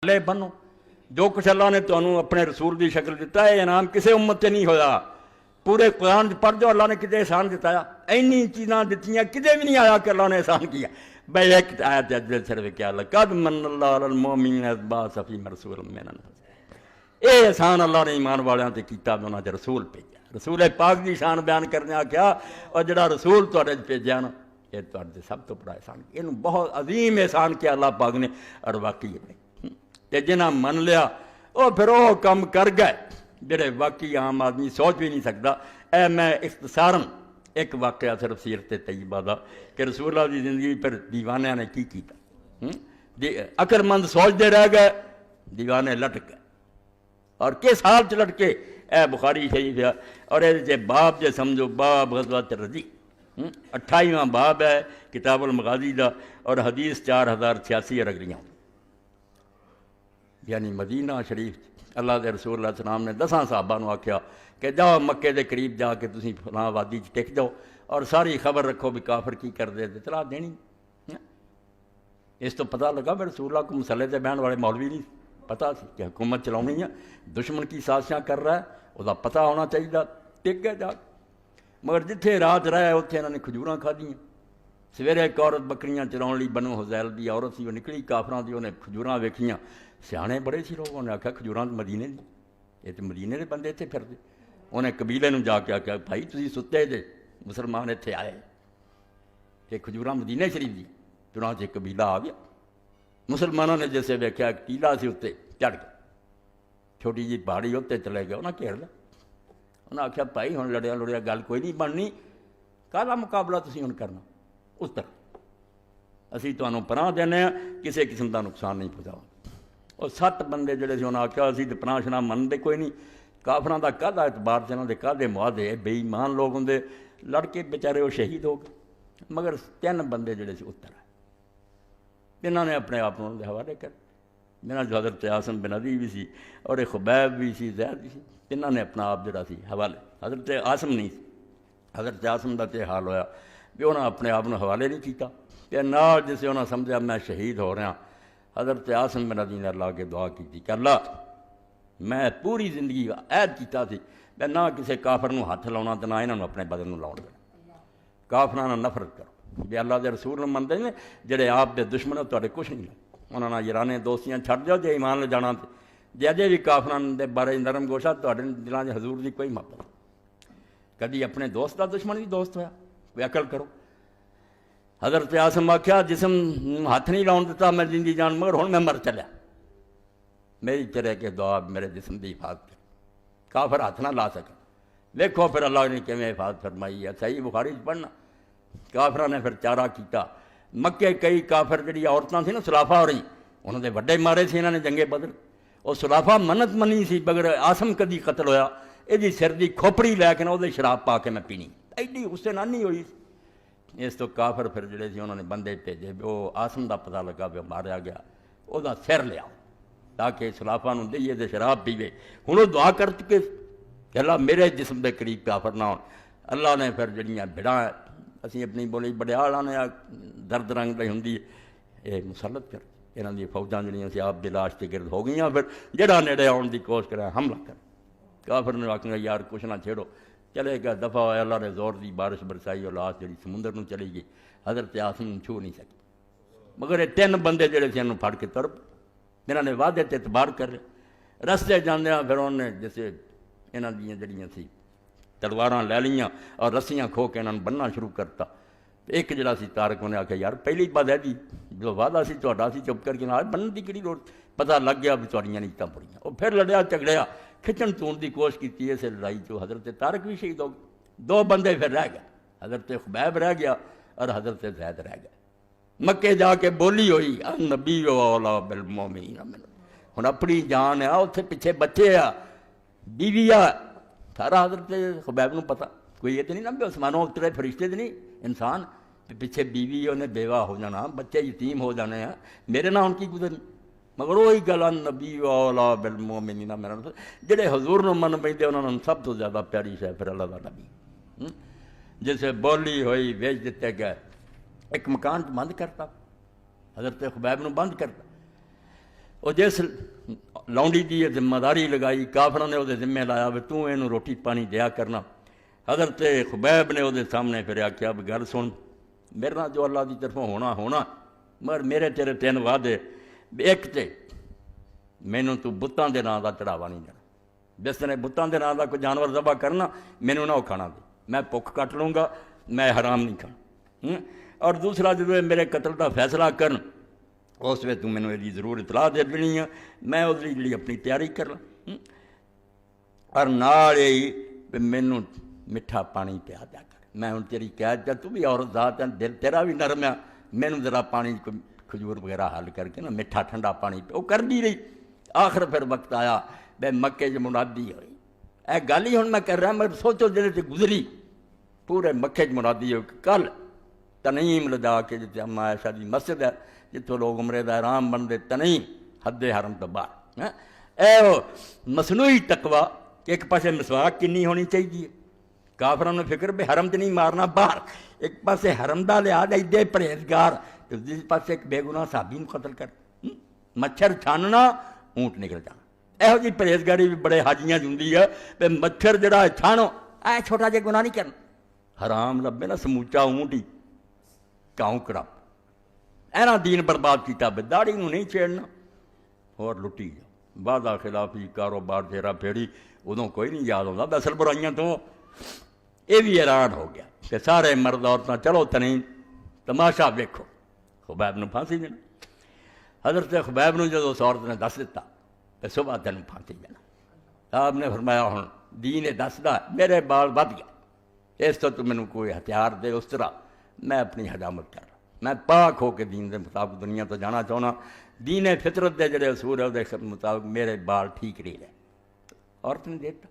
لے بنو جو کچھ اللہ نے تمہیں اپنے رسول کی شکل دیتا ہے انعام کسی امت سے نہیں ہویا. پورے قرآن پڑھ دو اللہ نے کتنے احسان دتایا. اینی چیزاں دیتیاں کدے بھی نہیں آیا کہ اللہ نے احسان کیا. بھائی ایک آیت دل صرف کیا لقد من اللہ علی المؤمنین اذ بعث فیہم رسولا من انفسہم. اے احسان اللہ نے ایمان والیاں تے کیتا انہاں تے رسول بھیجا. رسول پاک دی شان بیان کرنے آخیا اور جڑا رسول تواڈے بھیجا نا یہ تواڈے سب تو بڑا احسان کیا. اینوں بہت عظیم احسان کیا اللہ پاک نے اور واقعی تے جنہاں من لیا وہ پھر وہ کم کر گئے جڑے واقعی عام آدمی سوچ بھی نہیں سکتا. اے میں اختصاراً ایک واقعہ صرف سیرت طیبہ دا کہ رسول اللہ کی زندگی پر دیوانیاں نے کی کیتا. عقل مند سوچتے رہ گئے دیوانے لٹ گئے. اور کس حال چ لٹ کے اے بخاری شریف ہے اور یہ باب جے سمجھو باب غزوۃ الرجی 28واں باب ہے کتاب المغازی دا اور حدیث 4086 رگڑیاں. یعنی مدینہ شریف اللہ دے رسول اللہ علیہ وسلم نے 10 صحابہ نو آکھیا کہ جاؤ مکے دے قریب جا کے تسی فلاں وادی چ ٹک جاؤ اور ساری خبر رکھو بھی کافر کی کر دے اطلاع دینی. اس تو پتہ لگا بھی رسول اللہ کو مسلح تے بہن والے مولوی نہیں پتہ سی کہ حکومت چلاونی ہے دشمن کی سازشاں کر رہا ہے وہ دا پتہ ہونا چاہیے. ٹک گئے جا مگر جتھے رات رہے اتنے انہوں نے کھجوراں کھادیاں. سویرے ایک عورت بکریاں چلاؤ لی بنو حذیل دی عورت سی وہ نکلی کافراں دی انہیں کھجوراں ویکھیاں. سیانے بڑے سی لوگ انہیں آخیا کھجوراں مدینے دی یہ تو مدینے دے بندے اتنے پھردے. انہیں قبیلے نو جا کے آخیا بھائی تسی ستے جے مسلمان اتنے آئے کہ کھجوراں مدینے شریف دی. چنانچہ قبیلہ آ گیا. مسلمانوں نے جیسے ویکھیا ٹیلا سی اتنے چڑھ گیا چھوٹی جی پہاڑی اتنے چلے گئے انہیں گھیر لیا. انہیں آخیا بھائی ہوں لڑیا لڑیا گل کوئی نہیں بننی کالا مقابلہ تسی ہوں کرنا اس طرح اسی تمہیں پناہ دینے ہیں کسی قسم کا نقصان نہیں پہنچاؤ. اور 7 بندے جڑے سی انہیں آخیا اسی تو پناہ شناہ منتے کوئی نہیں کافراں دا کہدا اعتبار سے انہوں نے کہدے معاہدے بے ایمان لوگ ہوں لڑ کے بیچارے وہ شہید ہو گئے. مگر 3 بندے جڑے سی اتر آئے انہوں نے اپنے آپ انہوں دے حوالے کر میرا جو حضرت عاصم بن عدی بھی سی اور ایک خبیب بھی سی زید بھی سی انہوں نے اپنا آپ جڑا سی حوالے. حضرت عاصم نہیں سی حضرت عاصم دا تے حال ہویا بھی انہوں نے اپنے آپ کو حوالے نہیں کیتا کہ نال جسے انہوں نے سمجھا میں شہید ہو رہا. حضرت عاصم بن عدی نے اللہ کے دعا کی تھی کہ اللہ میں پوری زندگی عہد کیتا سی میں نہ کسی کافر نو ہاتھ لاؤنا تو نہ انہوں اپنے بدن نو لاؤن دینا. کافراں نال نفرت کرو بھی اللہ دے رسول نو منتے نے جڑے آپ دے دشمن ہو تواڈے کچھ نہیں انہوں نے یارانے دوستیاں چھڈ جاؤ جے ایمان لے جانا تے جے اجے بھی کافراں دے بارے نرم گوشہ تواڈے دلاں وچ حضور دی کوئی محبت کدی اپنے دوست دا دشمن بھی دوست ہویا کوئی عقل کرو. حضرت عاصم آخیا جسم ہاتھ نہیں لاؤن دیتا میں زندگی جان مگر ہوں میں مر چلیا میری چرے کے دعا میرے جسم کی حفاظت کر کافر ہاتھ نہ لا سکے. دیکھو پھر اللہ نے کیویں حفاظت فرمائی ہے. صحیح بخاری پڑھنا کافراں نے پھر چارہ کیتا مکے کئی کافر جڑی عورتاں سی نا سلافہ ہو رہی انہوں نے وڈے مارے سی انہوں نے جنگے بدر وہ سلافہ منت منی سی بغیر عاصم کدی قتل ہویا یہ سر دی کھوپڑی لے کے نا وہ شراب پا کے میں پینی ایڈی اس سے نانی ہوئی. اس تو کافر پھر جڑے سی انہوں نے بندے بھیجے وہ عاصم دا پتہ لگا بھی ماریا گیا وہ سر لیا تاکہ سلافہ نو دئیے تے شراب پیوے. ہوں وہ دعا کر چکے کہ اللہ میرے جسم دے قریب کافر نہ ہون. اللہ نے پھر جڑیاں بھڑاں اسی اپنی بولی بڑیال نے درد رنگ دی ہوندی یہ مسلط کر انہاں دی فوجاں جڑیاں سی آپ دی لاش تے گرد ہو گئیاں. پھر جڑا نیڑے آن دی کوشش کرے حملہ کر کافر نے آکھنا یار کچھ نہ چھیڑو چلے گیا دفعہ ہوا اللہ نے زور دی بارش برسائی اور لاش جڑی سمندر نو چلی گئی. حضرت عاصم چھو نہیں سکی مگر یہ 3 بندے جڑے سی انہوں پھڑ کے تر انہوں نے وعدے تے اعتبار کر رستے جاندیاں پھر انہوں نے جیسے انہاں دیاں جڑیاں سی تلواراں لے لیاں اور رسیاں کھو کے انہوں نے بننا شروع کرتا. ایک جڑا سی تارک انہیں آخیا یار پہلی بات ہے جی جو وعدہ سی تہاڈا سی چپ کر کے نہ بنن دی کہڑی لوڑ پتہ لگ گیا بھی تہاڈیاں نیتاں بڑیاں. وہ پھر لڑیا جھگڑیا کھچن تون دی کوشش کی اس لڑائی چ حضرت طارق بھی شہید ہو گئے. 2 بندے پھر رہ گئے حضرت خبیب رہ گیا اور حضرت زید رہ گئے. مکے جا کے بولی ہوئی النبی اولا بالمؤمنین ہن اپنی جان آ اتنے پیچھے بچے آ بیوی آ سارا حضرت خبیب نو پتہ کوئی یہ تو نہیں نا بھی آسمانوں اترے فرشتے تو نہیں انسان پیچھے بیوی انہیں بیوہ ہو جانا بچے یتیم ہو جانے ہیں میرے نہ ان کی گزرنی. مگر وہی گل نبی اولا بالمؤمنین میرا جڑے حضور نو من پیندے انہوں نے سب تو زیادہ پیاری شے پھر اللہ دا نبی جسے بولی ہوئی ویچ دیتے گئے. ایک مکان بند کرتا حضرت خبیب نو بند کرتا وہ جس لونڈی کی ذمہ داری لگائی کافروں نے وہ ذمہ لایا بھی تو یہ روٹی پانی دیا کرنا. حضرت خبیب نے وہ سامنے پھر آخیا بھی گل سن میرے نال جو اللہ کی طرفوں ہونا ہونا مگر میرے تیرے 3 وعدے. ایک تے مینوں تو بتاں دے نام دا چڑھاوا نہیں دینا. جس نے بتاں دے نام دا کوئی جانور ذبح کرنا مینوں نہ وہ کھانا دے. میں بھوک کٹ لوں گا میں حرام نہیں کھانا. اور دوسرا جب میرے قتل کا فیصلہ کرن اس وقت مینوں یہ ضرور اطلاع دے دینی ہے میں اس لیے اپنی تیاری کر لوں. اور نال یہ مینوں میٹھا پانی پیا دیا کر. میں ہوں تیری قید تو بھی عورت ذات ہے دل تیرا بھی نرم ہے مینوں ذرا پانی کھجور وغیرہ حل کر کے نا میٹھا ٹھنڈا پانی پہ وہ کر دی رہی. آخر پھر وقت آیا بے مکے چ منادی ہوئی. اے گل ہی ہوں میں کر رہا مگر سوچو جلے سے گزری پورے مکے چ منادی ہوئی. کل تنعیم لدا کے جتنے اما عائشہ دی مسجد ہے جتوں لوگ عمرے دا احرام بنتے تنعیم حد حرم تو باہر. اے وہ مصنوعی تقوی کہ ایک پاسے مسواک کنی ہونی چاہیے کافروں نے فکر بھی حرم چ نہیں مارنا باہر. ایک پاسے حرم دا لحاظ ایڈے پرہیزگار دوسرے پاسے ایک بے گناہ صحابی کو قتل کر. مچھر چھاننا اونٹ نکل جانا. یہو جی پرہیزگاری بھی بڑے حاجیاں ہوندی ہے بھی مچھر جڑا چھانو اے چھوٹا جہا گناہ نہیں کرنا. حرام لبے نا سموچا اونٹ ہی کاؤں کڑا اینا دین برباد کیتا بے داڑھی نو نہیں چھیڑنا اور لٹی جا وعدہ خلافی کاروبار تیرا پھیڑی ادوں کوئی نہیں یاد ہوتا. دسل برائیاں تو یہ بھی حیران ہو گیا کہ سارے مرد عورتیں چلو تنین تماشا ویکھو. خبیب نو پھانسی دینا. حضرت خبیب نو جدو اس عورت نے دس دیتا کہ صبح تینوں پھانسی دینا. آپ نے فرمایا ہوں دین دسدا میرے بال ود گئے اس تو مینوں کوئی ہتھیار دے اس طرح میں اپنی حجامت کر رہا. میں پاک ہو کے دین دے مطابق دنیا تو جانا چاہنا. دین فطرت دے جڑے اصول ہے اس مطابق میرے بال ٹھیک رہی رہے. عورت نے دیتا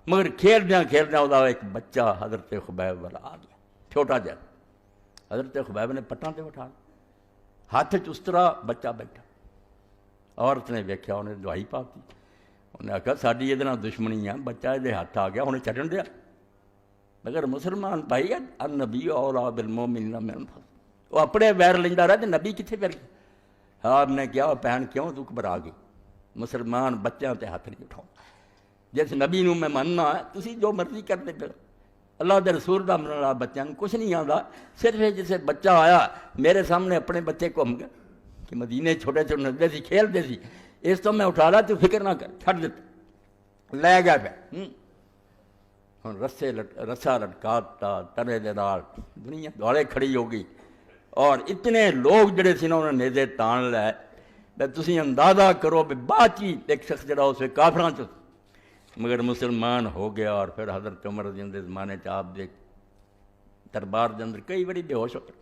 مگر کھیلدیاں وہ ایک بچہ حضرت خبیب والا آ گیا چھوٹا جہا. حضرت خبیب نے پٹاں تے اٹھا ہاتھ اس طرح بچہ بیٹھا. عورت نے ویکھیا انہیں دوائی پاتی. انہیں آخیا ساری یہ دشمنی ہے بچہ یہ ہاتھ آ گیا انہیں چڈن دیا. مگر مسلمان بھائی النبی اولا بالمؤمنین من انفسہم وہ اپنے ویر لینا رہا تو نبی کتنے پھر گیا. آپ نے کیا بہن کیوں تو گھبرا گئی. مسلمان بچوں تے ہاتھ نہیں اٹھاؤں. جس نبی نو میں مننا ہے تسی جو مرضی کرتے پھر اللہ دے رسول دا منن والا بچوں کو کچھ نہیں آتا. صرف جسے بچہ آیا میرے سامنے اپنے بچے گھوم گئے کہ مدینے چھوٹے چھوٹے نچتے سی کھیلتے سی اس تو میں اٹھا لا تو فکر نہ کر چھڈ دیتا لے گیا پہ. ہوں رسا لٹکاتا ترے دے نال دنیا دوالے کھڑی ہو گئی. اور اتنے لوگ جڑے سی نا انہوں نے نیزے تان لے بے تسی اندازہ کرو بھی بات چیت ایک شخص جڑا اسے کافراں چ مگر مسلمان ہو گیا. اور پھر حضرت عمر رضی اللہ عنہ زمانے آپ دے دربار دے اندر کئی بڑی بے ہوش ہو گئے.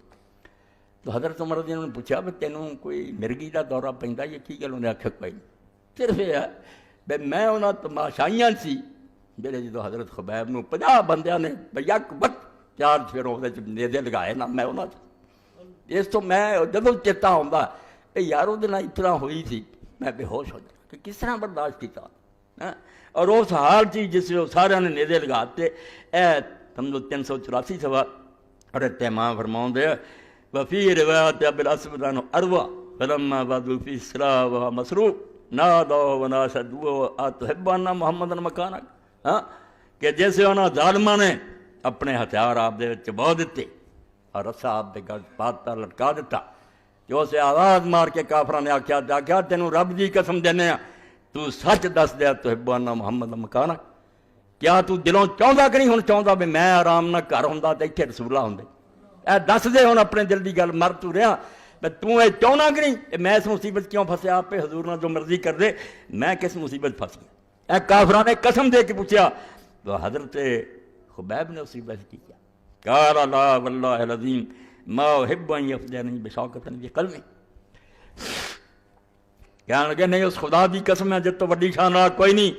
تو حضرت عمر رضی اللہ عنہ نے پوچھا بھی تینوں کوئی مرگی دا دورہ پیندا یہ کی گل. انہیں آخیا کوئی نہیں صرف یہ ہے بے میں انہاں تماشائیاں سی جڑے جدو حضرت خبیب نو 50 بندیاں نے یک وقت 4 پھروں دے نیزے لگائے نا میں انہاں اس تو میں جدو چیتا ہوندا کہ یار وہ دن اتنا ہوئی تھی میں بے ہوش ہو جاتا کہ کس طرح برداشت کیتا. اور اس حال چی جس میں سارے نے نیزے لگاتے اے سمجھو 384 سوا اور تیمام فرماؤں دے وفی روایت ابوالاسود عنہ اروا فلما بعدوا فی الصلاۃ وهو مسروق نادوا وناشدوا اتحب ان محمد مکانک. کہ جیسے انہاں ظالماں نے اپنے ہتھیار آپ دے وچ بہو دیتے اور رسا آپ دے گل پاتا لٹکا دیتا جو اسے آواز مار کے کافراں نے آکھیا تینوں رب دی قسم دینے تو سچ دس دیا تو حبانا محمد مکانا کیا تو دلوں چاہتا کہ نہیں ہوں چاہتا بھی میں آرام نہ گھر ہوں تو اتنے رسولہ ہوں اے دس دے ہوں اپنے دل کی گل مر تو رہا تو یہ چاہنا کہ نہیں میں اس مصیبت کیوں پھنسیا آپ پہ حضور نہ جو مرضی کر دے میں کس مصیبت پھنسی. اے کافران نے قسم دے کے پوچھا تو حضرت خبیب نے مصیبت کی کیا قال لا واللہ العظیم ما احب ان یفدینی بشوکۃ فی قلبی. کہنے لگے نہیں اس خدا دی قسم ہے جت تو وڈی شان والا کوئی نہیں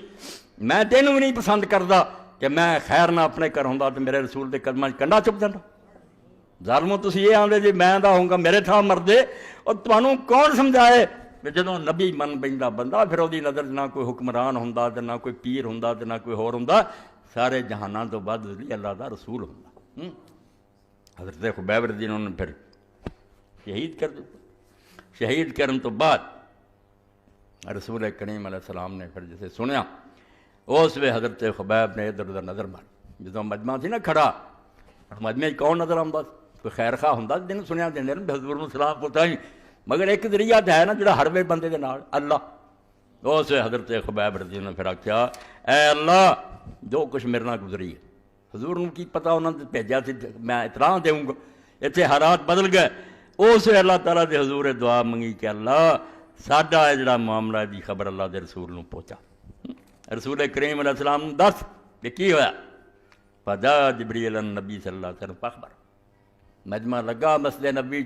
میں تینوں بھی نہیں پسند کرتا کہ میں خیر نہ اپنے گھر ہوں تو میرے رسول دے قدماں کنڈا چپ جانا. ظالمو تسی یہ آندے جی میں دا ہوں گا میرے تھا مردے اور تمہوں کون سمجھائے کہ جدوں نبی من بندا بندہ پھر وہی نظر نہ کوئی حکمران ہوندا تے نہ کوئی پیر ہوندا تے نہ کوئی ہور ہوندا سارے جہاناں تو بعد اللہ دا رسول ہوندا. حضرت خبیب رضی اللہ عنہ نے پھر شہید کر دیا. شہید کرن تو بعد رسول کریم علیہ السلام نے پھر جسے سنیا اس وے حضرت خبیب نے ادھر ادھر نظر ماری جدوں مجمع سی نا کھڑا مجمع کون نظر آتا کوئی خیر خواہ ہوں جن سنیا دینے حضور نو سلام پوچھا ہی مگر ایک ذریعہ تو ہے نا جڑا ہر وے بندے دے نال اللہ اس وے حضرت خبیب رضی اللہ نے پھر آخیا اے اللہ جو کچھ میرے نال گزری ہے حضور نو کی پتا انہوں نے بھیجا سی میں اطلاع دوں گا اتنے حالات بدل گئے اس وے اللہ تعالیٰ دے حضور دعا منگی کہ اللہ ساڈا ہے جڑا معاملہ دی خبر اللہ دے رسول نو پہنچا رسول کریم علیہ السلام نو دس کہ کی ہویا فجا جبریل النبی صلی اللہ علیہ وسلم فخبر مجمع لگا مسجد نبی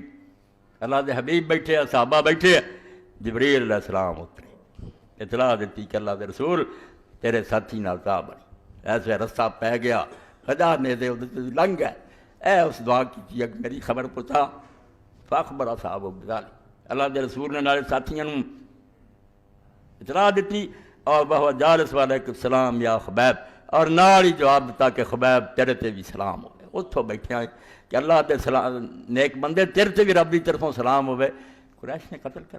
اللہ دے حبیب بیٹھے صحابہ بیٹھے جبریل علیہ السلام اترے اطلاع دیتی کہ اللہ دے رسول تیرے ساتھی نال تا بنی ایسے رستہ پہ گیا خدا نے دے لنگ گئے اے اس دعا کی اگر میری خبر پوچھا فخبر اصحاب بذالک اللہ دے رسول نے نال ساتھیاں نوں اطلاع دیتی اور بہو جالس وعلیکم السلام یا خبیب اور نال ہی جواب دیتا کہ خبیب تیرے تے بھی سلام ہوئے اتھوں بیٹھے آئے کہ اللہ تے سلام نیک بندے تیرے تے بھی رب دی طرفوں سلام ہوئے قریش نے قتل کر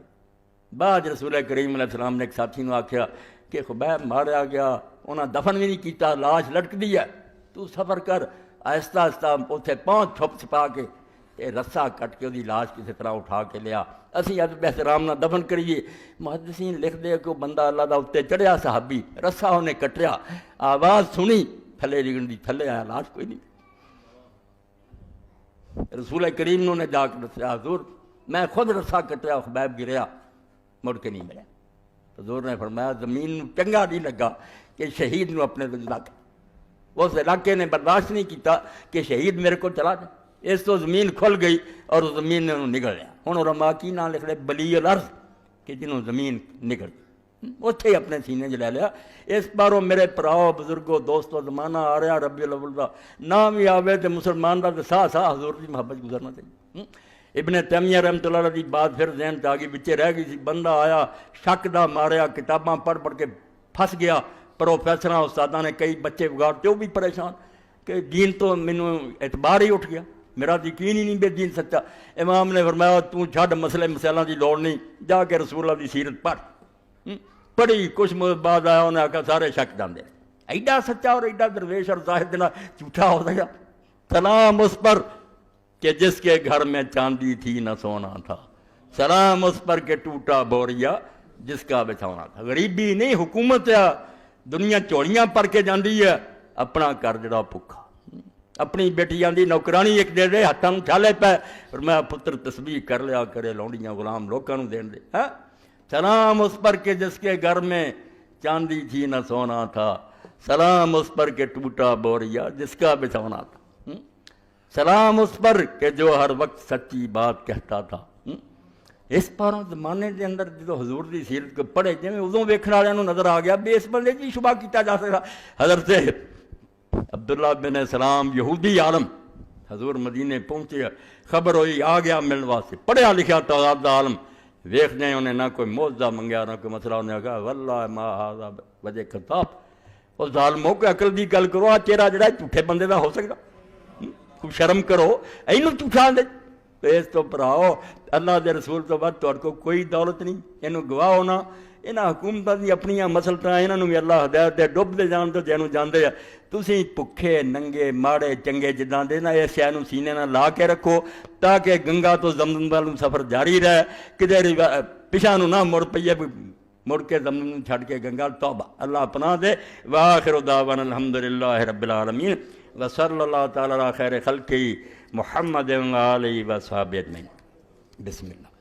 بعد رسول کریم علیہ السلام نے ایک ساتھی نوں آکھیا کہ خبیب ماریا گیا انہاں دفن بھی نہیں کیتا لاش لٹک دی ہے تو سفر کر آہستہ آہستہ اتنے پہنچ چھپ چھپا کے تے رسا کٹ کے وہی لاش کسی طرح اٹھا کے لیا اسی ادب احترام نہ دفن کریے محدثین لکھ دے کہ وہ بندہ اللہ دا اتنے چڑھیا صحابی رسا انہیں کٹیا آواز سنی تھلے ڈگن دی تھلے آیا لاش کوئی نہیں رسول کریم نے جا کے دسیا حضور میں خود رسا کٹیا خبیب گریا مڑ کے نہیں ملیا حضور نے فرمایا زمین چنگا نہیں لگا کہ شہید نو اپنے علاقے اس علاقے نے برداشت نہیں کیتا کہ شہید میرے کو چلا جائے اس تو زمین کھل گئی اور زمین نے نگل لیا ہوں علماء کی نام لکھ رہے بلی الارض کہ جنہوں زمین نگل اتنے ہی اپنے سینے چ لے لیا اس باروں میرے پراؤ بزرگوں دوستوں زمانہ آ رہا ربیع الاول دا نام بھی آوے تو مسلمان دا ساہ ساہ حضور کی محبت گزرنا چاہیے ابن تیمیہ رحمۃ اللہ علیہ دی بات پھر ذہن چ آ گئی بچے رہ گئی سی بندہ آیا شک دا ماریا کتاباں پڑھ پڑھ کے پھنس گیا پروفیسراں استاداں نے کئی بچے بگاڑتے وہ بھی پریشان کہ دین تو مینوں اعتبار ہی اٹھ گیا میرا یقین ہی نہیں بے دین سچا امام نے فرمایا تو چھڈ مسئلے مسائلاں دی لوڑ نہیں جا کے رسول اللہ دی سیرت پڑھ پڑھی کچھ مدت بعد آیا انہیں آخیا سارے شک جاندے ایڈا سچا اور ایڈا درویش اور زاہد دینا جھوٹا ہو گیا سلام اس پر کہ جس کے گھر میں چاندی تھی نہ سونا تھا سلام اس پر کہ ٹوٹا بوریا جس کا بچھونا تھا غریبی نہیں حکومت ہے دنیا چوڑیاں پر کے جاندی ہے اپنا گھر جڑا بھکھا اپنی بیٹیاں دی نوکرانی ایک دے دے ہاتھاں نوں چھالے پے اور میں پتر تسبیح کر لیا کرے لونڈیاں غلام لوکاں نوں دین دے ہاں سلام اس پر کہ جس کے گھر میں چاندی تھی نہ سونا تھا سلام اس پر کہ ٹوٹا بوریا جس کا بچھونا تھا سلام اس پر کہ جو ہر وقت سچی بات کہتا تھا اس پاروں زمانے دے اندر جو حضور دی سیرت کو پڑھے جویں ادوں ویکھن والےاں نوں نظر آ گیا بھی اس بندے کی شبہ کیتا جا سکتا حضرت عبداللہ بن سلام یہودی عالم حضور مدینے پہنچے خبر ہوئی آ گیا ملن واسطے پڑھیا لکھیا تعداد دا عالم ویکھ جائیں انہیں نہ کوئی معجزہ منگیا نہ کوئی مسئلہ انہیں کہا واللہ ما ھذا وجہ کذاب وہ ظالموں کو عقل دی گل کرو آ چہرہ جڑا جھوٹے بندے دا ہو سکتا کوئی شرم کرو اینوں جھوٹا دے اس تو پراؤ اللہ دے رسول تو بعد تہاڈے کو کوئی دولت نہیں اینوں گواہ ہونا انہاں حکومتاں دی اپنیاں مسلطاں انہاں نوں بھی اللہ ہدایت دے ڈب دے جان تو جینوں جاندے آ تسی بھکھے ننگے ماڑے چنگے جداں دے نا اس شے نوں سینے نال لا کے رکھو تاکہ گنگا تو زمزم والوں سفر جاری رہے کدے پیچھے نوں نہ مڑ پئیے مڑ کے زمزم چھڈ کے گنگا توبہ اللہ پناہ دے وآخر دعوانا الحمدللہ رب العالمین وصلی اللہ تعالی علی خیر خلقہ محمد و آلہ و صحابہ اجمعین بسم اللہ